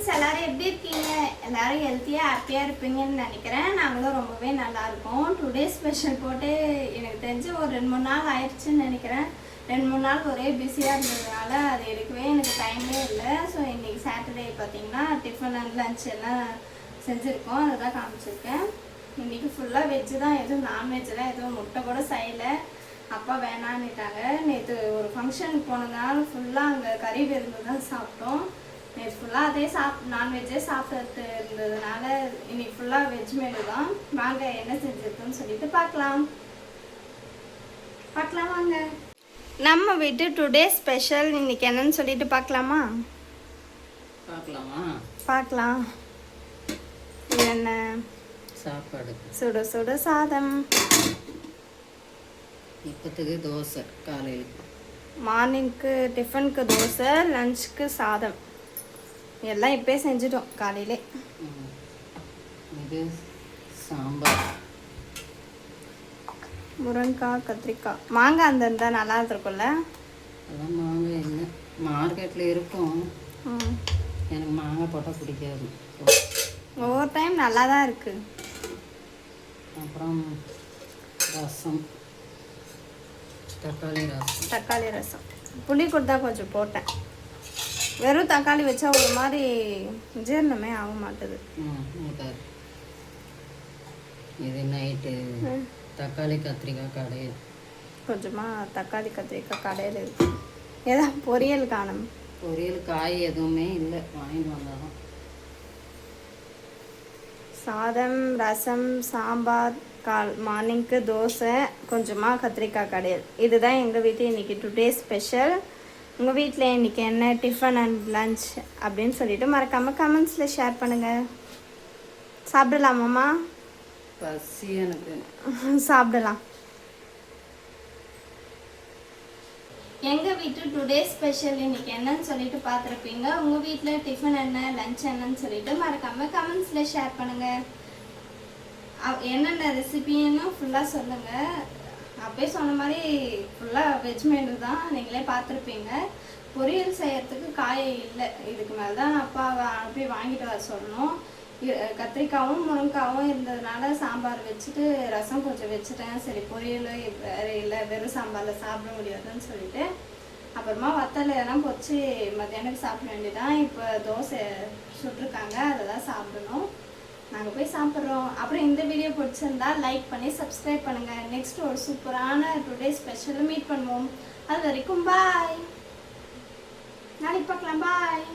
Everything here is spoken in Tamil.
ஃப்ரெண்ட்ஸ், எல்லாரும் எப்படி இருக்கீங்க? எல்லாரும் ஹெல்த்தியாக ஹாப்பியாக இருப்பீங்கன்னு நினைக்கிறேன். நாங்களும் ரொம்பவே நல்லா இருக்கோம். டுடே ஸ்பெஷல் போட்டு எனக்கு தெரிஞ்சு ஒரு 2-3 நாள் ஆயிடுச்சுன்னு நினைக்கிறேன். 2-3 நாள் ஒரே பிஸியாக இருந்ததுனால அது எடுக்கவே எனக்கு டைமே இல்லை. ஸோ இன்றைக்கி சாட்டர்டே பார்த்தீங்கன்னா டிஃபன் அண்ட் லன்ச் எல்லாம் செஞ்சுருக்கோம். அதை தான் காமிச்சிருக்கேன். இன்றைக்கி ஃபுல்லாக வெஜ்ஜு தான், எதுவும் நான்வெஜ்லாம் எதுவும் முட்டை கூட செய்யலை. அப்பா வேணான்னுட்டாங்க. நேற்று ஒரு ஃபங்க்ஷனுக்கு போனதுனால ஃபுல்லாக அங்கே கறி விருந்து தான் சாப்பிட்டோம். நேற்று ஃபுல்லாக அதே நான்வெஜ்ஜே சாப்பிட்டு இருந்ததுனால இன்னைக்கு ஃபுல்லாக வெஜ் மெனு தான். வாங்க என்ன செஞ்சுருக்குன்னு சொல்லிட்டு பார்க்கலாம் வாங்க. நம்ம வீட்டு டுடே ஸ்பெஷல் இன்னைக்கு என்னன்னு சொல்லிட்டு பார்க்கலாம். இது என்ன? சாப்பாடு, சுட சுட சாதம். இப்போத்துக்கு தோசை, காலையில் மார்னிங்க்கு டிஃபனுக்கு தோசை, லஞ்சுக்கு சாதம். எல்லாம் இப்போயே செஞ்சிட்டோம் காலையிலே. இது சாம்பார், முருங்கைக்காய், கத்திரிக்காய், மாங்காய் அந்த இருந்தால் நல்லா இருக்கும்ல. அதெல்லாம் மாங்காய் இல்லை, மார்க்கெட்டில் இருக்கும். எனக்கு மாங்காய் போட்டால் பிடிக்காது. ஒவ்வொரு டைம் நல்லா தான் இருக்குது. அப்புறம் ரசம், தக்காளி ரசம். புளி கொடுத்தா கொஞ்சம் போட்டேன். வெறும் தக்காளி வச்சா ஒரு மாதிரி ஜீரணமே ஆக மாட்டுது. இது நைட்டு தக்காளி கத்திரிக்காய் கடையில், கொஞ்சமாக தக்காளி கத்திரிக்காய் கடையில் இருக்கு. ஏதாவது பொரியல் காணும்? பொரியல் காய் எதுவுமே இல்லை, வாங்கிட்டு வந்தாலும். சாதம், ரசம், சாம்பார், மார்னிங்க்கு தோசை, கொஞ்சமாக கத்திரிக்காய் கடையில். இதுதான் எங்கள் வீட்டு இன்றைக்கி டுடே ஸ்பெஷல். உங்கள் வீட்டில் இன்றைக்கி என்ன டிஃபன் அண்ட் லன்ச் அப்படின்னு சொல்லிட்டு மறக்காமல் கமெண்ட்ஸில் ஷேர் பண்ணுங்கள். சாப்பிடலாமாம்மா? பசி எனக்கு. சாப்பிடலாம். எங்கள் வீட்டு டுடே ஸ்பெஷல் இன்றைக்கி என்னன்னு சொல்லிட்டு பார்த்துருப்பீங்க. உங்கள் வீட்டில் டிஃபன் என்ன, லன்ச் என்னன்னு சொல்லிட்டு மறக்காமல் கமெண்ட்ஸில் ஷேர் பண்ணுங்கள். என்னென்ன ரெசிபின்னு ஃபுல்லாக சொல்லுங்கள். அப்பயே சொன்ன மாதிரி ஃபுல்லாக வெஜ் மெனு தான், நீங்களே பார்த்துருப்பீங்க. பொரியல் செய்யறதுக்கு காய் இல்லை. இதுக்கு மேலே தான் அப்பாவை அனுப்பி வாங்கிட்டு வர சொல்லணும். கத்திரிக்காவும் முருங்காவும் இருந்ததுனால சாம்பார் வச்சுட்டு ரசம் கொஞ்சம் வச்சுட்டேன். சரி, பொரியல் வேறு இல்லை, வெறும் சாம்பாரில் சாப்பிட முடியாதுன்னு சொல்லிட்டு அப்புறமா வத்தல் எல்லாம் பொச்சு மத்தியானத்துக்கு சாப்பிட வேண்டியதான். இப்போ தோசை சுட்டிருக்காங்க, அதை தான் சாப்பிடணும். நாங்கள் போய் சாப்பிட்றோம். அப்புறம் இந்த வீடியோ பிடிச்சிருந்தா லைக் பண்ணி சப்ஸ்கிரைப் பண்ணுங்கள். நெக்ஸ்ட் ஒரு சூப்பரான டுடே ஸ்பெஷல் மீட் பண்ணுவோம். அது வரைக்கும் பாய். நாளைக்கு பார்க்கலாம். பாய்.